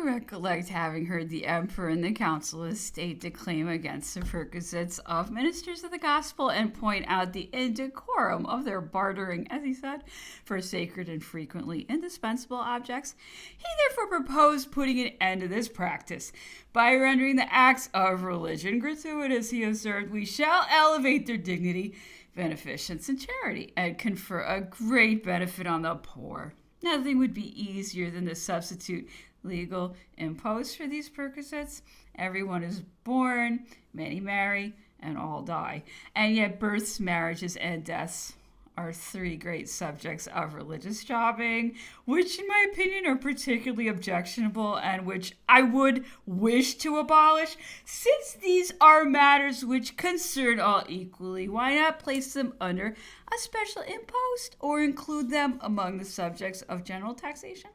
recollect having heard the emperor and the council of state declaim against the perquisites of ministers of the gospel and point out the indecorum of their bartering, as he said, for sacred and frequently indispensable objects. He therefore proposed putting an end to this practice. By rendering the acts of religion gratuitous, he observed, we shall elevate their dignity, beneficence, and charity, and confer a great benefit on the poor. Nothing would be easier than to substitute legal imposts for these perquisites. Everyone is born, many marry, and all die. And yet births, marriages, and deaths are three great subjects of religious jobbing, which in my opinion are particularly objectionable and which I would wish to abolish. Since these are matters which concern all equally, why not place them under a special impost or include them among the subjects of general taxation?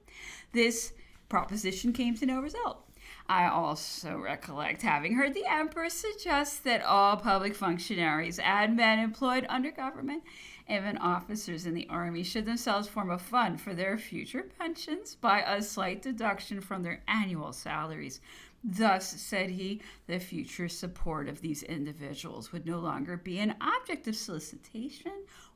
This proposition came to no result. I also recollect having heard the emperor suggest that all public functionaries and men employed under government, even officers in the army, should themselves form a fund for their future pensions by a slight deduction from their annual salaries. Thus, said he, the future support of these individuals would no longer be an object of solicitation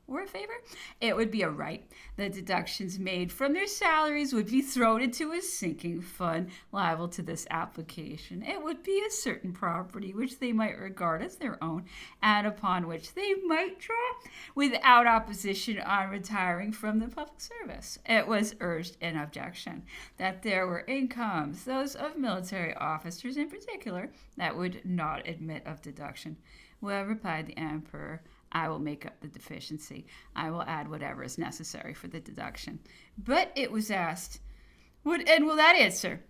or a favor. It would be a right. The deductions made from their salaries would be thrown into a sinking fund liable to this application. It would be a certain property which they might regard as their own and upon which they might draw without opposition on retiring from the public service. It was urged in objection that there were incomes, those of military officers in particular, that would not admit of deduction. Well, replied the emperor, I will make up the deficiency. I will add whatever is necessary for the deduction. But it was asked, what end will that answer?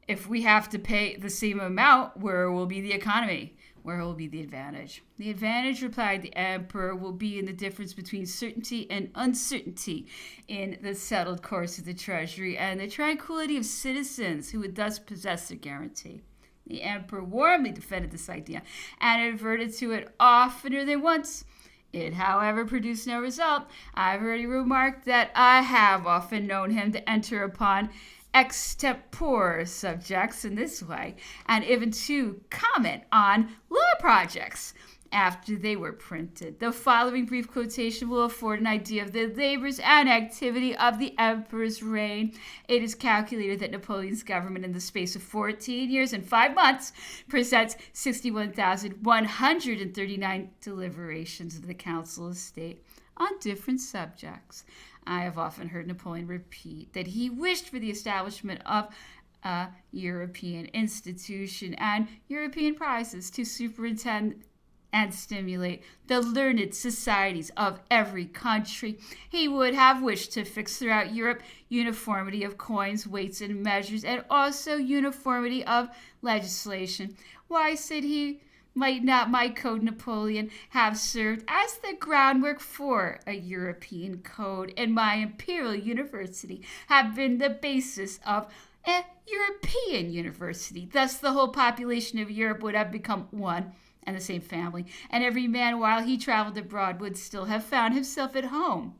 If we have to pay the same amount, where will be the economy? Where will be the advantage? The advantage, replied the emperor, will be in the difference between certainty and uncertainty in the settled course of the treasury and the tranquility of citizens who would thus possess the guarantee. The emperor warmly defended this idea and adverted to it oftener than once. It, however, produced no result. I've already remarked that I have often known him to enter upon extempore subjects in this way, and even to comment on law projects after they were printed. The following brief quotation will afford an idea of the labors and activity of the emperor's reign. It is calculated that Napoleon's government in the space of 14 years and 5 months presents 61,139 deliberations of the Council of State on different subjects. I have often heard Napoleon repeat that he wished for the establishment of a European institution and European prizes to superintend and stimulate the learned societies of every country. He would have wished to fix throughout Europe uniformity of coins, weights, and measures, and also uniformity of legislation. Why, said he, might not my code, Napoleon, have served as the groundwork for a European code, and my imperial university have been the basis of a European university? Thus the whole population of Europe would have become one and the same family, and every man, while he traveled abroad, would still have found himself at home.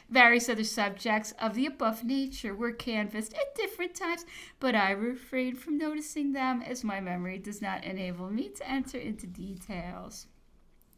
Various other subjects of the above nature were canvassed at different times, but I refrained from noticing them as my memory does not enable me to enter into details.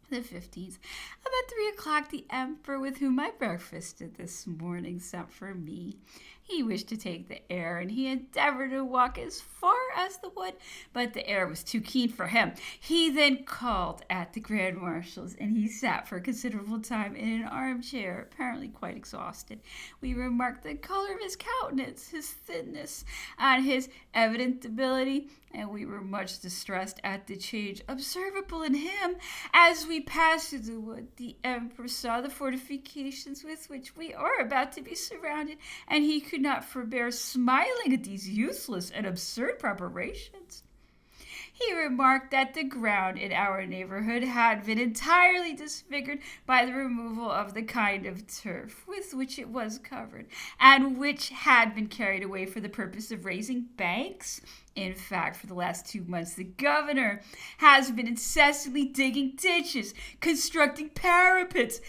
The 15th. About 3 o'clock, the emperor with whom I breakfasted this morning sent for me. He wished to take the air, and he endeavored to walk as far as the wood, but the air was too keen for him. He then called at the Grand Marshal's, and he sat for a considerable time in an armchair, apparently quite exhausted. We remarked the color of his countenance, his thinness, and his evident debility, and we were much distressed at the change observable in him. As we passed through the wood, the emperor saw the fortifications with which we are about to be surrounded, and he could not forbear smiling at these useless and absurd preparations. He remarked that the ground in our neighborhood had been entirely disfigured by the removal of the kind of turf with which it was covered, and which had been carried away for the purpose of raising banks. In fact, for the last 2 months, the governor has been incessantly digging ditches, constructing parapets,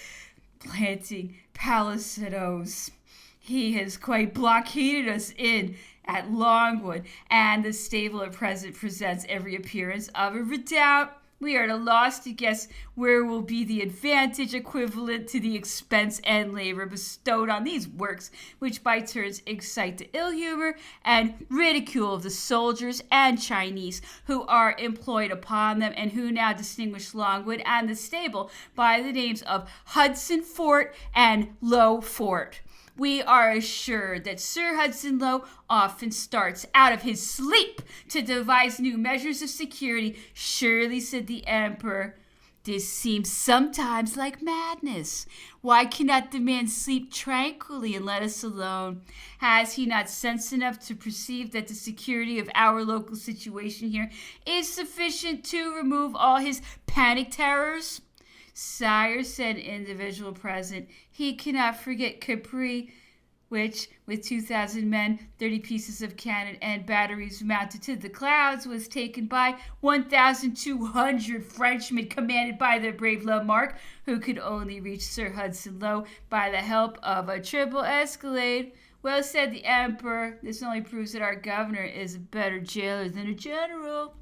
planting palisadoes. He has quite blockaded us in at Longwood, and the stable at present presents every appearance of a redoubt. We are at a loss to guess where will be the advantage equivalent to the expense and labor bestowed on these works, which by turns excite the ill humor and ridicule of the soldiers and Chinese who are employed upon them, and who now distinguish Longwood and the stable by the names of Hudson Fort and Low Fort. We are assured that Sir Hudson Lowe often starts out of his sleep to devise new measures of security. Surely, said the Emperor, this seems sometimes like madness. Why cannot the man sleep tranquilly and let us alone? Has he not sense enough to perceive that the security of our local situation here is sufficient to remove all his panic terrors? Sire, said an individual present, he cannot forget Capri, which, with 2,000 men, 30 pieces of cannon, and batteries mounted to the clouds, was taken by 1,200 Frenchmen, commanded by the brave Lamarck, who could only reach Sir Hudson Lowe by the help of a triple escalade. Well, said the Emperor, this only proves that our governor is a better jailer than a general.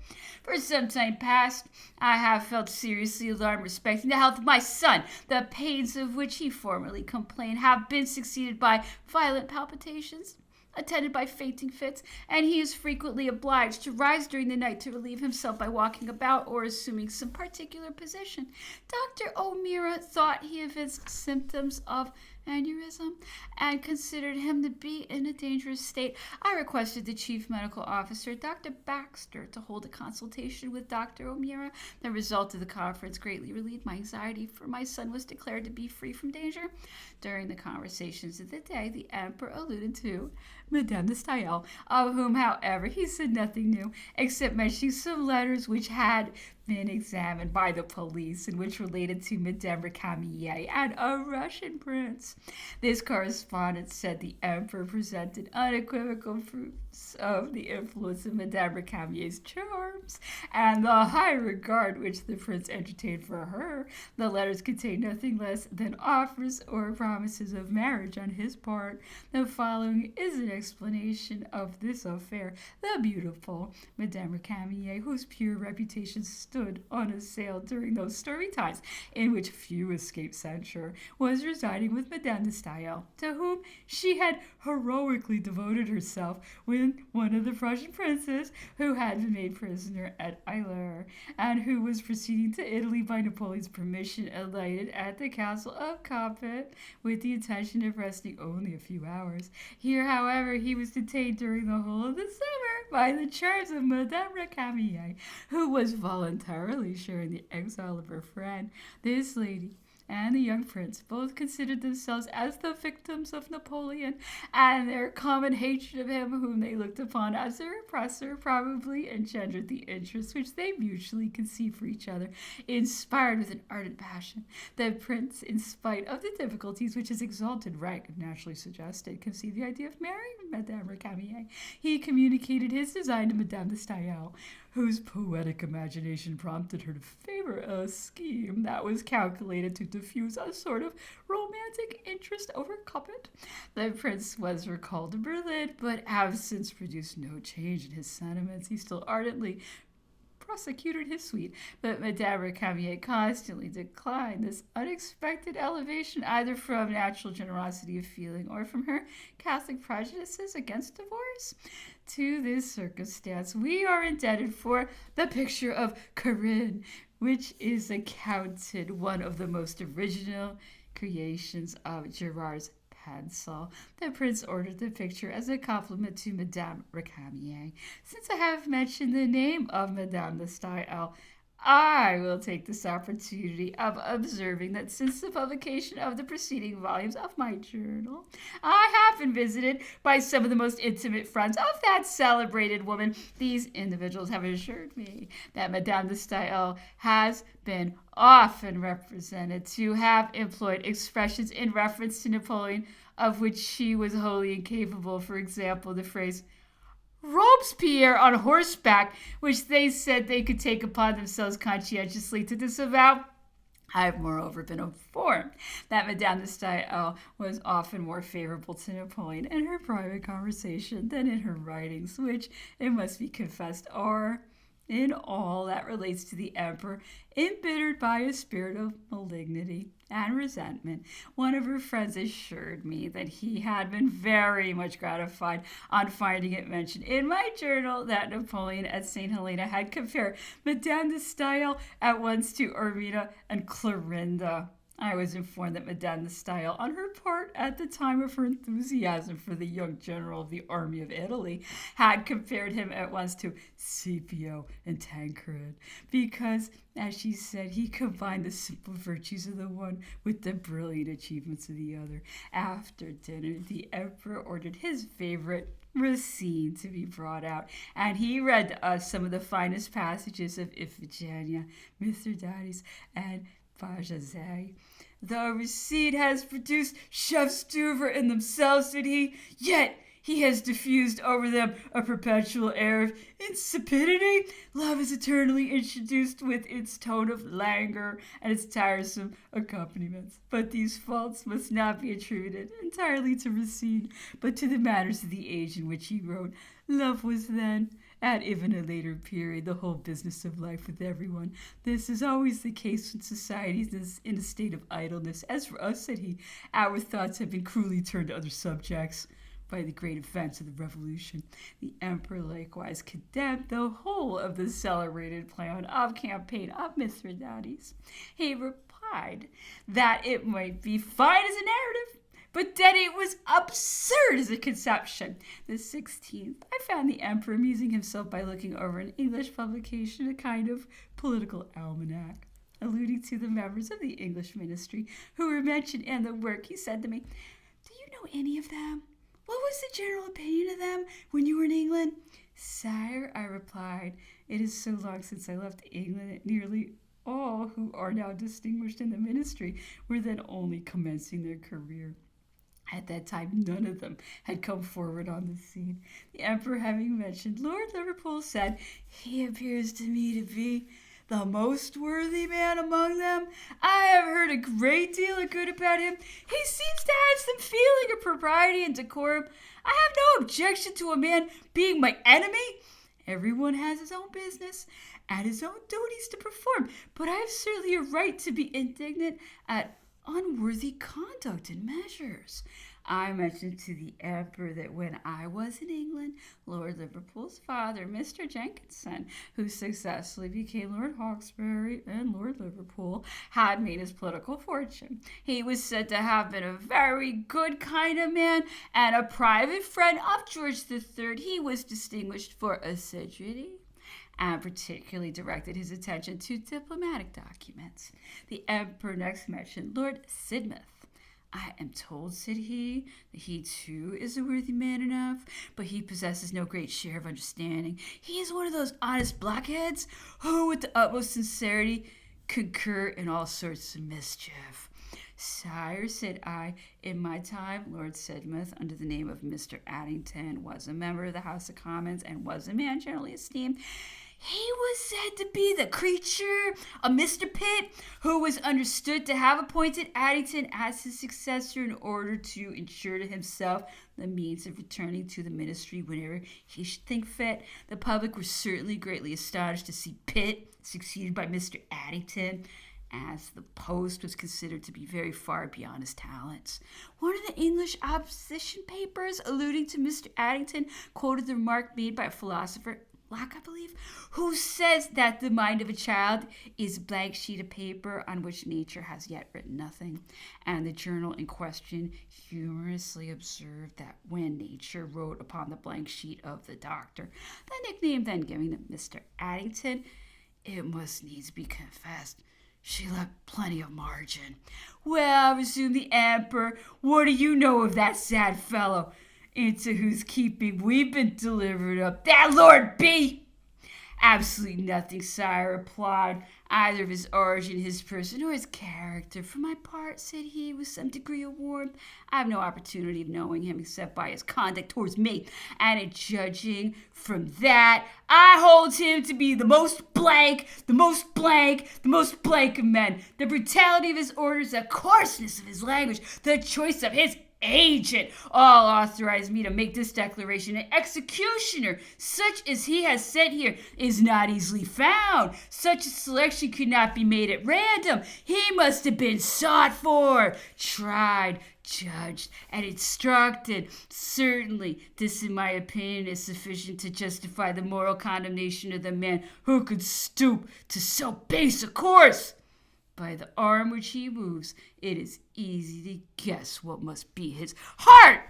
For some time past, I have felt seriously alarmed respecting the health of my son. The pains of which he formerly complained have been succeeded by violent palpitations, attended by fainting fits, and he is frequently obliged to rise during the night to relieve himself by walking about or assuming some particular position. Dr. O'Meara thought he evinced symptoms of aneurysm and considered him to be in a dangerous state. I requested the chief medical officer, Dr. Baxter, to hold a consultation with Dr. O'Meara. The result of the conference greatly relieved my anxiety, for my son was declared to be free from danger. During the conversations of the day, the Emperor alluded to Madame de Staël, of whom, however, he said nothing new, except mentioning some letters which had been examined by the police and which related to Madame Récamier and a Russian prince. This correspondence, said the Emperor, presented unequivocal proofs of the influence of Madame Récamier's charms and the high regard which the prince entertained for her. The letters contained nothing less than offers or promises of marriage on his part. The following is an explanation of this affair. The beautiful Madame Récamier, whose pure reputation stood unassailed during those stormy times in which few escaped censure, was residing with Madame de Staël, to whom she had heroically devoted herself, when one of the Prussian princes, who had been made prisoner at Eylau, and who was proceeding to Italy by Napoleon's permission, alighted at the castle of Coppet with the intention of resting only a few hours. Here, however, he was detained during the whole of the summer by the charms of Madame Récamier, who was voluntarily sharing the exile of her friend. This lady and the young prince both considered themselves as the victims of Napoleon, and their common hatred of him, whom they looked upon as their oppressor, probably engendered the interest which they mutually conceived for each other. Inspired with an ardent passion, the prince, in spite of the difficulties which his exalted rank naturally suggested, conceived the idea of marrying Madame Récamier. He communicated his design to Madame de Staël, whose poetic imagination prompted her to favor a scheme that was calculated to diffuse a sort of romantic interest over Coppet. The prince was recalled to Berlin, but absence produced no change in his sentiments. He still ardently prosecuted his suite, but Madame Récamier constantly declined this unexpected elevation, either from natural generosity of feeling or from her Catholic prejudices against divorce. To this circumstance we are indebted for the picture of Corinne, which is accounted one of the most original creations of Gerard's pencil. The prince ordered the picture as a compliment to Madame Récamier. Since I have mentioned the name of Madame de Staël, I will take this opportunity of observing that since the publication of the preceding volumes of my journal, I have been visited by some of the most intimate friends of that celebrated woman. These individuals have assured me that Madame de Staël has been often represented to have employed expressions in reference to Napoleon of which she was wholly incapable. For example, the phrase Robespierre on horseback, which they said they could take upon themselves conscientiously to disavow. I've moreover been informed that Madame de Staël was often more favorable to Napoleon in her private conversation than in her writings, which, it must be confessed, are, in all that relates to the emperor, embittered by a spirit of malignity and resentment. One of her friends assured me that he had been very much gratified on finding it mentioned in my journal that Napoleon at St. Helena had compared Madame de Staël at once to Armida and Clorinda. I was informed that Madame de Staël, on her part, at the time of her enthusiasm for the young general of the army of Italy, had compared him at once to Scipio and Tancred, because, as she said, he combined the simple virtues of the one with the brilliant achievements of the other. After dinner, the emperor ordered his favorite Racine to be brought out, and he read to us some of the finest passages of Iphigenia, Mithridates, and Bajazet. The Racine has produced chefs d'oeuvre in themselves, said he, yet he has diffused over them a perpetual air of insipidity. Love is eternally introduced with its tone of languor and its tiresome accompaniments. But these faults must not be attributed entirely to Racine, but to the manners of the age in which he wrote. Love was then, at even a later period, the whole business of life with everyone. This is always the case when society is in a state of idleness. As for us, said he, our thoughts have been cruelly turned to other subjects by the great events of the Revolution. The emperor likewise condemned the whole of the celebrated plan of campaign of Mithridates. He replied that it might be fine as a narrative, but that it was absurd as a conception. The 16th, I found the emperor amusing himself by looking over an English publication, a kind of political almanac. Alluding to the members of the English ministry who were mentioned in the work, he said to me, "Do you know any of them? What was the general opinion of them when you were in England?" "Sire," I replied, "it is so long since I left England that nearly all who are now distinguished in the ministry were then only commencing their career. At that time, none of them had come forward on the scene." The emperor, having mentioned Lord Liverpool, said, "He appears to me to be the most worthy man among them. I have heard a great deal of good about him. He seems to have some feeling of propriety and decorum. I have no objection to a man being my enemy. Everyone has his own business and his own duties to perform, but I have certainly a right to be indignant at unworthy conduct and measures." I mentioned to the emperor that when I was in England, Lord Liverpool's father, Mr. Jenkinson, who successfully became Lord Hawkesbury and Lord Liverpool, had made his political fortune. He was said to have been a very good kind of man and a private friend of George III. He was distinguished for assiduity and particularly directed his attention to diplomatic documents. The emperor next mentioned Lord Sidmouth. "I am told," said he, "that he too is a worthy man enough, but he possesses no great share of understanding. He is one of those honest blockheads who, with the utmost sincerity, concur in all sorts of mischief." "Sire," said I, "in my time, Lord Sidmouth, under the name of Mr. Addington, was a member of the House of Commons and was a man generally esteemed. He was said to be the creature of Mr. Pitt, who was understood to have appointed Addington as his successor in order to ensure to himself the means of returning to the ministry whenever he should think fit. The public were certainly greatly astonished to see Pitt succeeded by Mr. Addington, as the post was considered to be very far beyond his talents." One of the English opposition papers, alluding to Mr. Addington, quoted the remark made by a philosopher, Locke, I believe, who says that the mind of a child is a blank sheet of paper on which nature has yet written nothing. And the journal in question humorously observed that when nature wrote upon the blank sheet of the doctor, the nickname then given to Mr. Addington, it must needs be confessed, she left plenty of margin. "Well," resumed the emperor, "what do you know of that sad fellow, into whose keeping we've been delivered up, that Lord B? Absolutely nothing, sire, replied, either of his origin, his person, or his character. For my part, said he, with some degree of warmth, I have no opportunity of knowing him except by his conduct towards me, and in judging from that, I hold him to be the most blank of men. The brutality of his orders, the coarseness of his language, the choice of his agent, all authorize me to make this declaration. An executioner, such as he has sent here, is not easily found. Such a selection could not be made at random. He must have been sought for, tried, judged, and instructed. Certainly, this, in my opinion, is sufficient to justify the moral condemnation of the man who could stoop to so base a course. By the arm which he moves, it is easy to guess what must be his heart.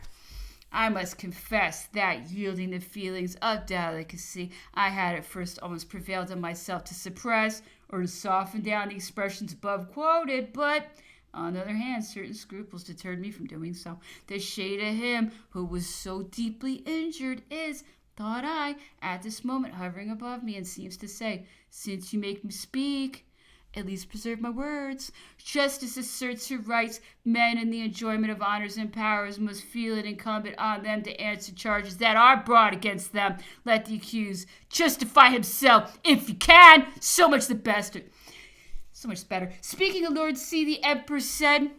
I must confess that, yielding to feelings of delicacy, I had at first almost prevailed on myself to suppress or to soften down the expressions above quoted, but on the other hand, certain scruples deterred me from doing so. The shade of him who was so deeply injured is, thought I, at this moment hovering above me, and seems to say, since you make me speak, at least preserve my words. Justice asserts her rights. Men in the enjoyment of honors and powers must feel it incumbent on them to answer charges that are brought against them. Let the accused justify himself if he can. So much the better. So much better. Speaking of Lord C, the Emperor said,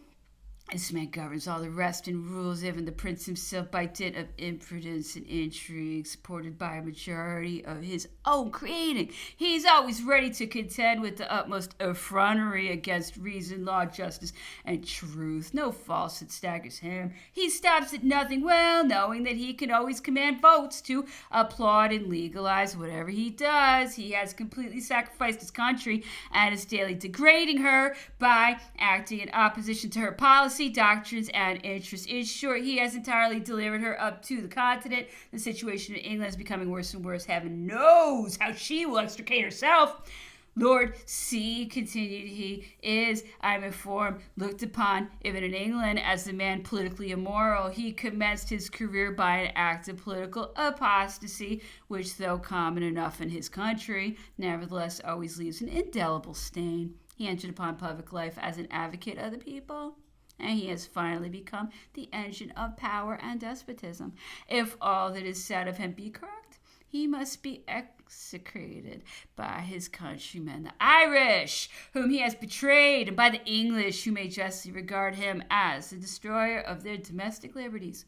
this man governs all the rest and rules even the prince himself by dint of imprudence and intrigue, supported by a majority of his own creating. He's always ready to contend with the utmost effrontery against reason, law, justice, and truth. No falsehood staggers him. He stops at nothing, well knowing that he can always command votes to applaud and legalize whatever he does. He has completely sacrificed his country and is daily degrading her by acting in opposition to her policy, doctrines, and interests. In short, he has entirely delivered her up to the continent. The situation in England is becoming worse and worse. Heaven knows how she will extricate herself. Lord C, continued he, is, I am informed, looked upon, even in England, as the man politically immoral. He commenced his career by an act of political apostasy, which, though common enough in his country, nevertheless always leaves an indelible stain. He entered upon public life as an advocate of the people, and he has finally become the engine of power and despotism. If all that is said of him be correct, he must be execrated by his countrymen, the Irish, whom he has betrayed, and by the English, who may justly regard him as the destroyer of their domestic liberties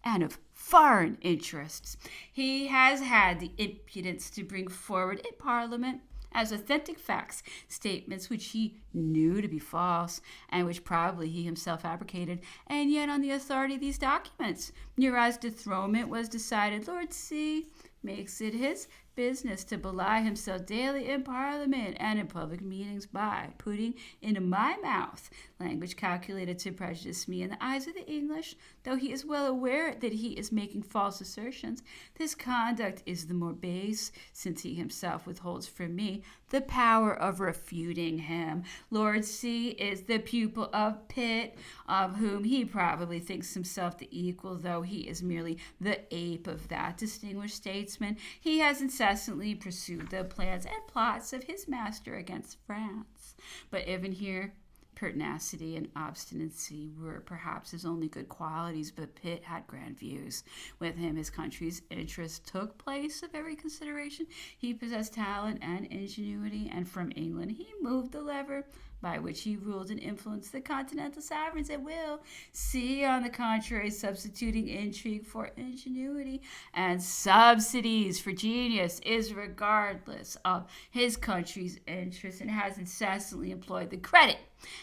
and of foreign interests. He has had the impudence to bring forward in Parliament as authentic facts, statements which he knew to be false, and which probably he himself fabricated, and yet on the authority of these documents, Uriah's dethronement was decided. Lord C makes it his business to belie himself daily in Parliament and in public meetings by putting into my mouth language calculated to prejudice me in the eyes of the English. Though he is well aware that he is making false assertions, this conduct is the more base, since he himself withholds from me the power of refuting him. Lord C is the pupil of Pitt, of whom he probably thinks himself the equal, though he is merely the ape of that distinguished statesman. He has incessantly pursued the plans and plots of his master against France. But even here, pertinacity and obstinacy were perhaps his only good qualities, but Pitt had grand views. With him, his country's interests took place of every consideration. He possessed talent and ingenuity, and from England he moved the lever by which he ruled and influenced the continental sovereigns at will. C, on the contrary, substituting intrigue for ingenuity and subsidies for genius, is regardless of his country's interests and has incessantly employed the credit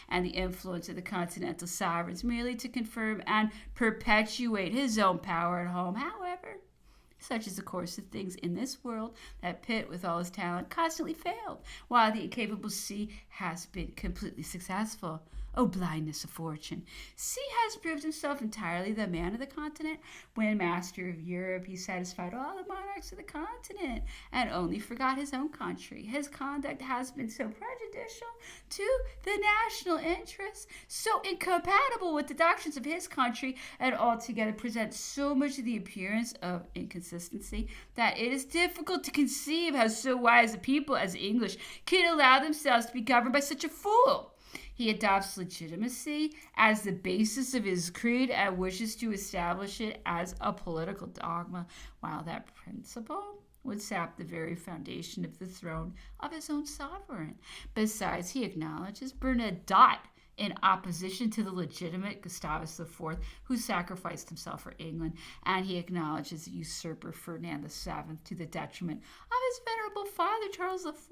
and the influence of the continental sovereigns merely to confirm and perpetuate his own power at home. However, such is the course of things in this world that Pitt, with all his talent, constantly failed, while the incapable C has been completely successful. Oh, blindness of fortune! C has proved himself entirely the man of the continent. When master of Europe, he satisfied all the monarchs of the continent and only forgot his own country. His conduct has been so prejudicial to the national interests, so incompatible with the doctrines of his country, and altogether presents so much of the appearance of inconsistency consistency that it is difficult to conceive how so wise a people as the English can allow themselves to be governed by such a fool. He adopts legitimacy as the basis of his creed and wishes to establish it as a political dogma, while that principle would sap the very foundation of the throne of his own sovereign. Besides, he acknowledges Bernadotte in opposition to the legitimate Gustavus IV, who sacrificed himself for England, and he acknowledges the usurper Ferdinand VII to the detriment of his venerable father Charles IV.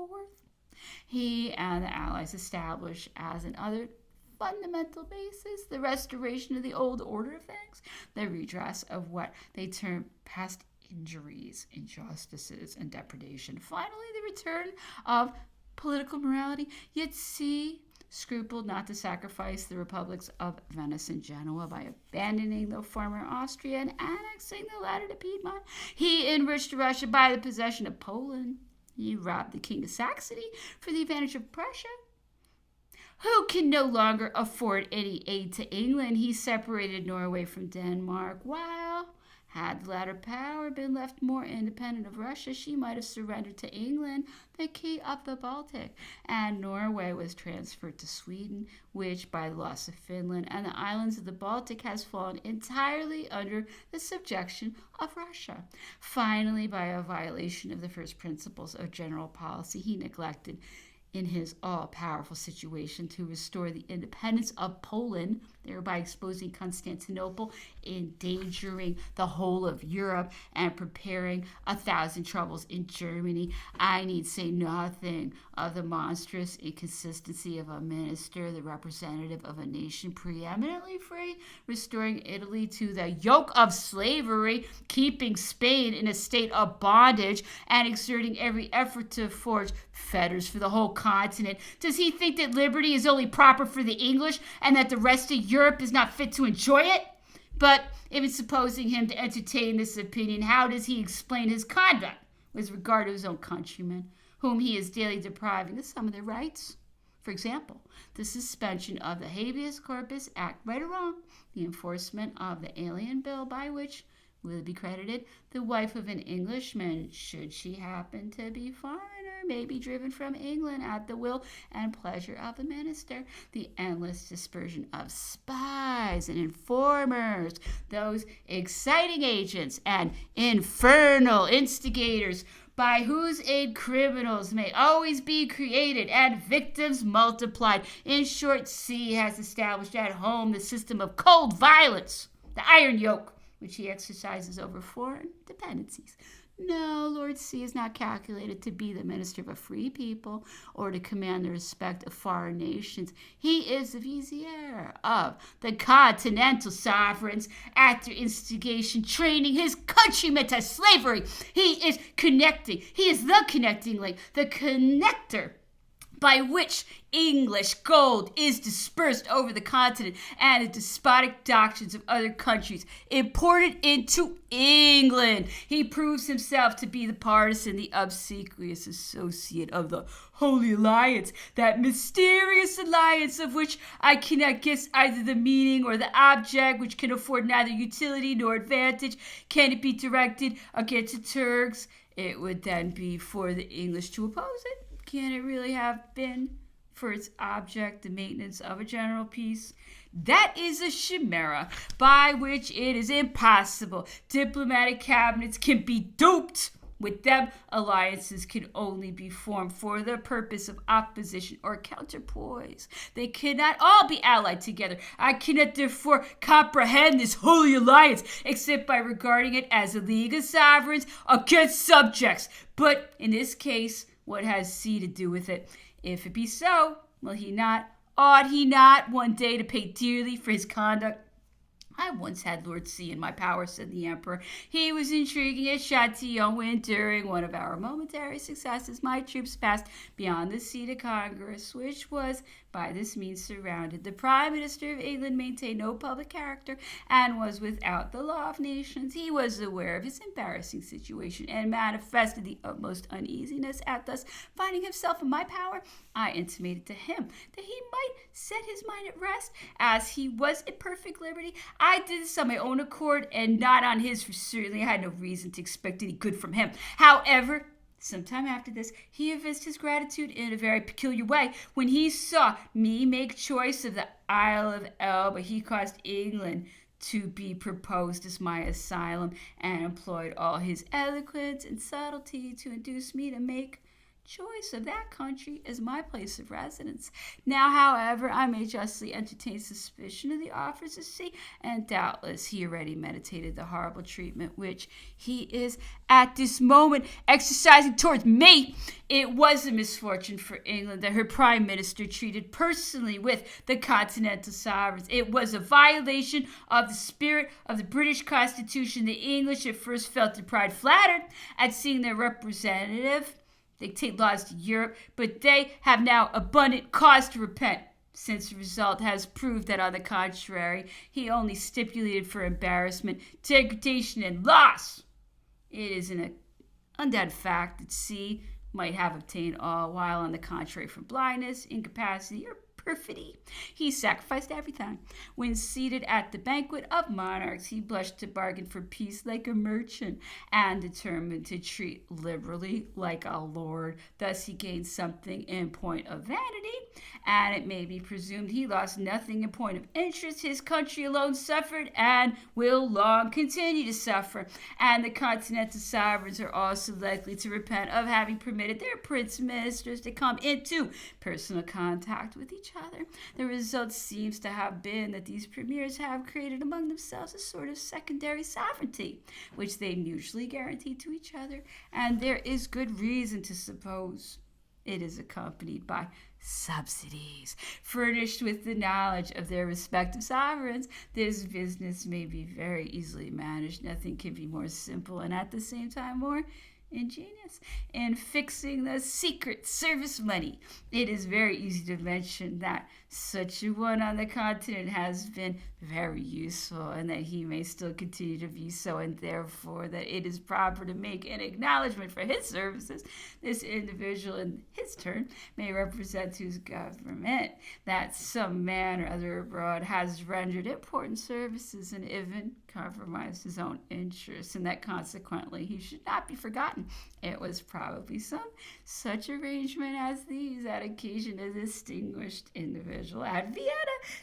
He and the Allies establish as another fundamental basis the restoration of the old order of things, the redress of what they term past injuries, injustices, and depredation. Finally, the return of political morality, yet see scrupled not to sacrifice the republics of Venice and Genoa by abandoning the former Austria and annexing the latter to Piedmont. He enriched Russia by the possession of Poland. He robbed the King of Saxony for the advantage of Prussia, who can no longer afford any aid to England. He separated Norway from Denmark, while, had the latter power been left more independent of Russia, she might have surrendered to England the key of the Baltic, and Norway was transferred to Sweden, which, by the loss of Finland and the islands of the Baltic, has fallen entirely under the subjection of Russia. Finally, by a violation of the first principles of general policy, he neglected in his all-powerful situation to restore the independence of Poland, thereby exposing Constantinople, endangering the whole of Europe, and preparing 1,000 troubles in Germany. I need say nothing of the monstrous inconsistency of a minister, the representative of a nation preeminently free, restoring Italy to the yoke of slavery, keeping Spain in a state of bondage, and exerting every effort to forge fetters for the whole continent. Does he think that liberty is only proper for the English and that the rest of Europe is not fit to enjoy it? But even supposing him to entertain this opinion, how does he explain his conduct with regard to his own countrymen, whom he is daily depriving of some of their rights? For example, the suspension of the Habeas Corpus Act, right or wrong, the enforcement of the Alien Bill, by which will be credited the wife of an Englishman, should she happen to be foreigner, may be driven from England at the will and pleasure of the minister. The endless dispersion of spies and informers, those exciting agents and infernal instigators, by whose aid criminals may always be created and victims multiplied. In short, C has established at home the system of cold violence, the iron yoke, which he exercises over foreign dependencies. No, Lord C is not calculated to be the minister of a free people or to command the respect of foreign nations. He is the vizier of the continental sovereigns, at their instigation, training his countrymen to slavery. He is the connecting link, the connector by which English gold is dispersed over the continent and the despotic doctrines of other countries imported into England. He proves himself to be the partisan, the obsequious associate of the Holy Alliance, that mysterious alliance of which I cannot guess either the meaning or the object, which can afford neither utility nor advantage. Can it be directed against the Turks? It would then be for the English to oppose it. Can it really have been for its object the maintenance of a general peace? That is a chimera by which it is impossible. Diplomatic cabinets can be duped. With them, alliances can only be formed for the purpose of opposition or counterpoise. They cannot all be allied together. I cannot therefore comprehend this holy alliance except by regarding it as a league of sovereigns against subjects. But in this case, what has C to do with it? If it be so, ought he not one day to pay dearly for his conduct? I once had Lord C in my power, said the Emperor. He was intriguing at Châtillon when, during one of our momentary successes, my troops passed beyond the seat of Congress, which was by this means surrounded. The Prime Minister of England maintained no public character and was without the law of nations. He was aware of his embarrassing situation and manifested the utmost uneasiness at thus finding himself in my power. I intimated to him that he might set his mind at rest, as he was at perfect liberty. I did this on my own accord and not on his, for certainly I had no reason to expect any good from him. However, sometime after this, he evinced his gratitude in a very peculiar way. When he saw me make choice of the Isle of Elba, he caused England to be proposed as my asylum and employed all his eloquence and subtlety to induce me to make choice of that country as my place of residence. Now, however, I may justly entertain suspicion of the offers of sea, and doubtless he already meditated the horrible treatment which he is at this moment exercising towards me. It was a misfortune for England that her prime minister treated personally with the continental sovereigns. It was a violation of the spirit of the British Constitution. The English at first felt their pride flattered at seeing their representative dictate laws to Europe, but they have now abundant cause to repent, since the result has proved that, on the contrary, he only stipulated for embarrassment, degradation, and loss. It is an undoubted fact that C might have obtained all, while, on the contrary, from blindness, incapacity, or perfidy, he sacrificed everything. When seated at the banquet of monarchs, he blushed to bargain for peace like a merchant, and determined to treat liberally like a lord. Thus he gained something in point of vanity, and it may be presumed he lost nothing in point of interest. His country alone suffered, and will long continue to suffer, and the continental sovereigns are also likely to repent of having permitted their prince ministers to come into personal contact with each other. The result seems to have been that these premiers have created among themselves a sort of secondary sovereignty, which they mutually guarantee to each other, and there is good reason to suppose it is accompanied by subsidies. Furnished with the knowledge of their respective sovereigns, this business may be very easily managed. Nothing can be more simple and at the same time more ingenious. In fixing the secret service money, it is very easy to mention that such a one on the continent has been very useful, and that he may still continue to be so, and therefore that it is proper to make an acknowledgement for his services. This individual, in his turn, may represent to his government that some man or other abroad has rendered important services and even compromised his own interests, and that consequently he should not be forgotten. It was probably some such arrangement as these that occasioned a distinguished individual at Vienna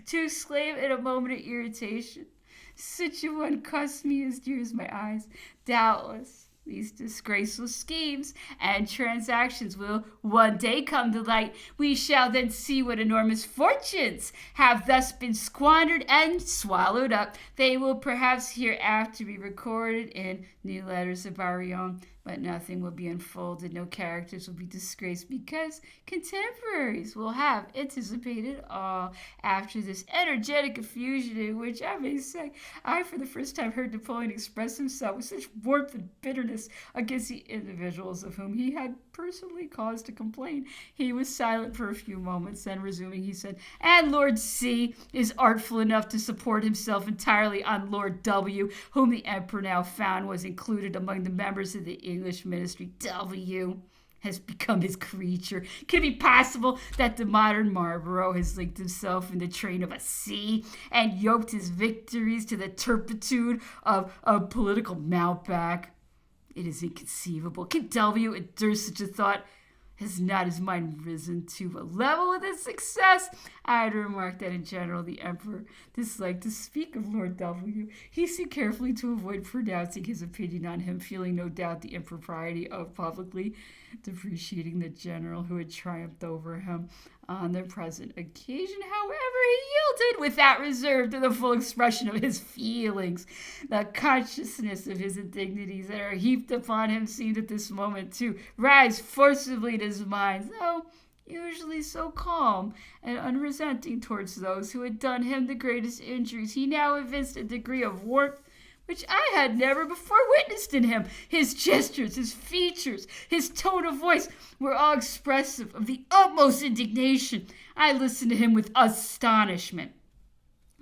to exclaim in a moment of irritation, "Such a one costs me as dear as my eyes. Doubtless these disgraceful schemes and transactions will one day come to light. We shall then see what enormous fortunes have thus been squandered and swallowed up. They will perhaps hereafter be recorded in new letters of our own, but nothing will be unfolded, no characters will be disgraced, because contemporaries will have anticipated all." After this energetic effusion, in which, I may say, I for the first time heard Napoleon express himself with such warmth and bitterness against the individuals of whom he had personally cause to complain, he was silent for a few moments. Then, resuming, he said, "And Lord C is artful enough to support himself entirely on Lord W, whom the Emperor now found was included among the members of the English ministry. W has become his creature. Can it be possible that the modern Marlborough has linked himself in the train of a C and yoked his victories to the turpitude of a political mountebank? It is inconceivable. Can W endure such a thought? Has not his mind risen to a level with his success?" I had remarked that in general the Emperor disliked to speak of Lord W. He seemed carefully to avoid pronouncing his opinion on him, feeling no doubt the impropriety of publicly depreciating the general who had triumphed over him on the present occasion. However, he yielded without reserve to the full expression of his feelings. The consciousness of his indignities that are heaped upon him seemed at this moment to rise forcibly in his mind, though usually so calm and unresenting towards those who had done him the greatest injuries. He now evinced a degree of warmth which I had never before witnessed in him. His gestures, his features, his tone of voice were all expressive of the utmost indignation. I listened to him with astonishment.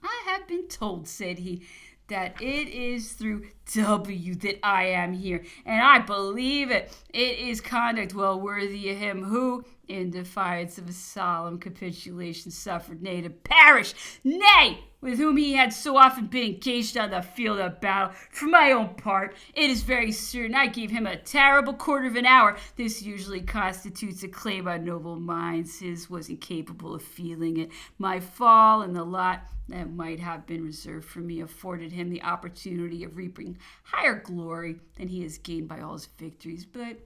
"I have been told," said he, "that it is through W that I am here, and I believe it. It is conduct well worthy of him who, in defiance of a solemn capitulation, suffered nay to perish, nay, with whom he had so often been engaged on the field of battle. For my own part, it is very certain I gave him a terrible quarter of an hour. This usually constitutes a claim on noble minds. His was incapable of feeling it. My fall in the lot that might have been reserved for me afforded him the opportunity of reaping higher glory than he has gained by all his victories. But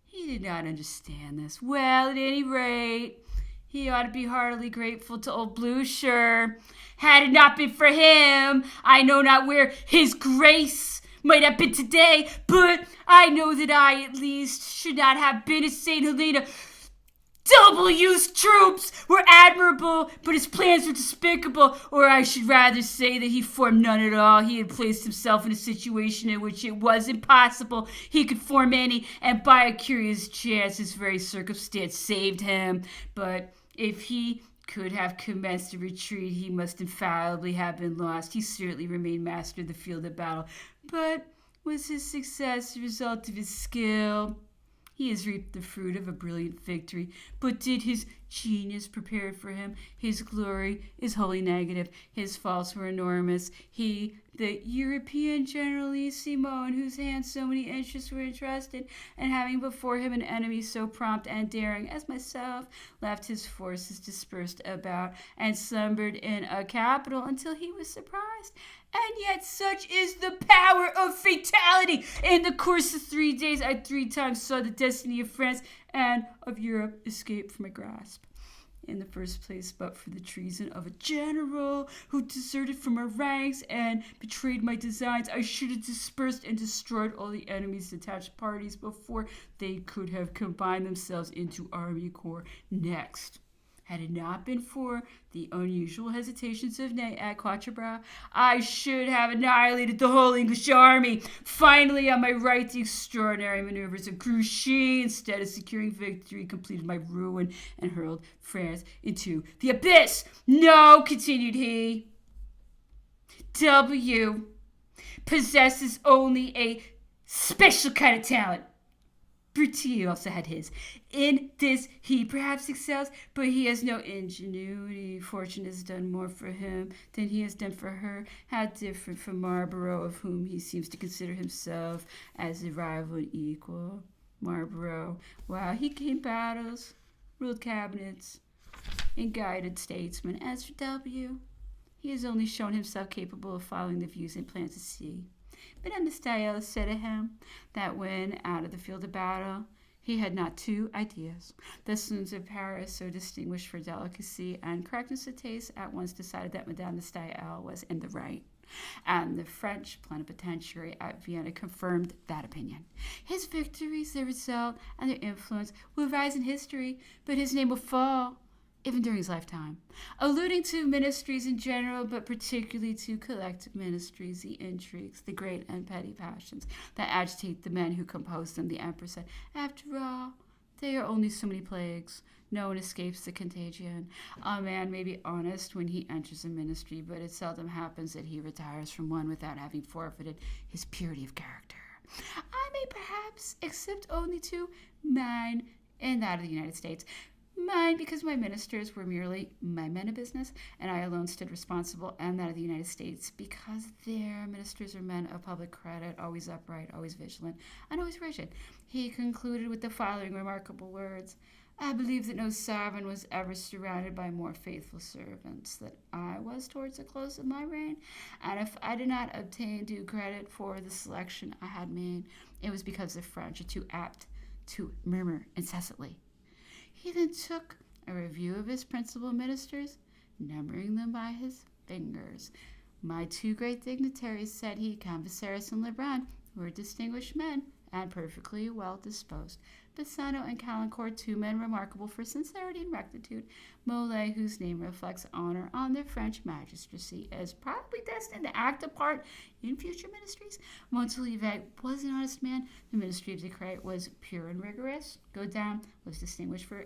he did not understand this. Well, at any rate, he ought to be heartily grateful to old Blucher. Had it not been for him, I know not where his grace might have been today, but I know that I, at least, should not have been at St. Helena. W's troops were admirable, but his plans were despicable, or I should rather say that he formed none at all. He had placed himself in a situation in which it was impossible he could form any, and by a curious chance, this very circumstance saved him. But if he could have commenced a retreat, he must infallibly have been lost. He certainly remained master of the field of battle, but was his success the result of his skill? He has reaped the fruit of a brilliant victory, but did his genius prepare for him? His glory is wholly negative. His faults were enormous. He, the European generalissimo, in whose hands so many interests were entrusted, and having before him an enemy so prompt and daring as myself, left his forces dispersed about and slumbered in a capital until he was surprised. And yet such is the power of fatality. In the course of 3 days, I 3 times saw the destiny of France and of Europe escape from my grasp. In the first place, but for the treason of a general who deserted from our ranks and betrayed my designs, I should have dispersed and destroyed all the enemy's detached parties before they could have combined themselves into army corps. Next, had it not been for the unusual hesitations of Ney at Quatre Bras, I should have annihilated the whole English army. Finally, on my right, the extraordinary maneuvers of Grouchy, instead of securing victory, completed my ruin and hurled France into the abyss. No, continued he, W possesses only a special kind of talent. Berthier also had his. In this he perhaps excels, but he has no ingenuity. Fortune has done more for him than he has done for her. How different from Marlborough, of whom he seems to consider himself as a rival and equal. Marlborough, wow, he gained battles, ruled cabinets, and guided statesmen. As for W, he has only shown himself capable of following the views and plans of C. Madame de Staël said of him that when out of the field of battle, he had not 2 ideas. The sons of Paris, so distinguished for delicacy and correctness of taste, at once decided that Madame de Staël was in the right. And the French plenipotentiary at Vienna confirmed that opinion. His victories, their result, and their influence will rise in history, but his name will fall even during his lifetime. Alluding to ministries in general, but particularly to collective ministries, the intrigues, the great and petty passions that agitate the men who compose them, the emperor said, after all, they are only so many plagues. No one escapes the contagion. A man may be honest when he enters a ministry, but it seldom happens that he retires from one without having forfeited his purity of character. I may perhaps except only to mine and that of the United States. Mine, because my ministers were merely my men of business, and I alone stood responsible, and that of the United States, because their ministers are men of public credit, always upright, always vigilant, and always rigid. He concluded with the following remarkable words: I believe that no sovereign was ever surrounded by more faithful servants than I was towards the close of my reign, and if I did not obtain due credit for the selection I had made, it was because the French are too apt to murmur incessantly. He then took a review of his principal ministers, numbering them by his fingers. My 2 great dignitaries, said he, Cambacérès and Lebrun, were distinguished men and perfectly well disposed. Bassano and Calancourt, 2 men remarkable for sincerity and rectitude. Molay, whose name reflects honor on the French magistracy, is probably destined to act a part in future ministries. Montalivet was an honest man. The ministry of Decret was pure and rigorous. Gaudin was distinguished for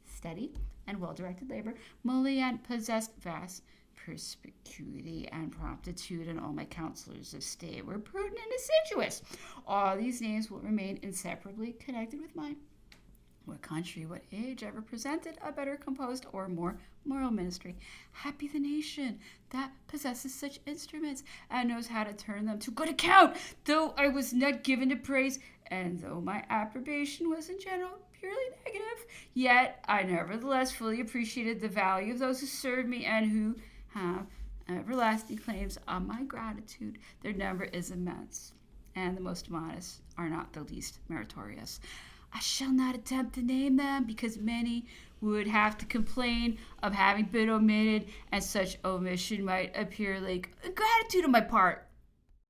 steady and well-directed labor. Molière possessed vast perspicuity and promptitude, and all my counselors of state were prudent and assiduous. All these names will remain inseparably connected with mine. What country, what age ever presented a better composed or more moral ministry? Happy the nation that possesses such instruments and knows how to turn them to good account, though I was not given to praise, and though my approbation was in general purely negative, yet I nevertheless fully appreciated the value of those who serve me and who have everlasting claims on my gratitude. Their number is immense, and the most modest are not the least meritorious. I shall not attempt to name them, because many would have to complain of having been omitted, and such omission might appear like ingratitude on my part.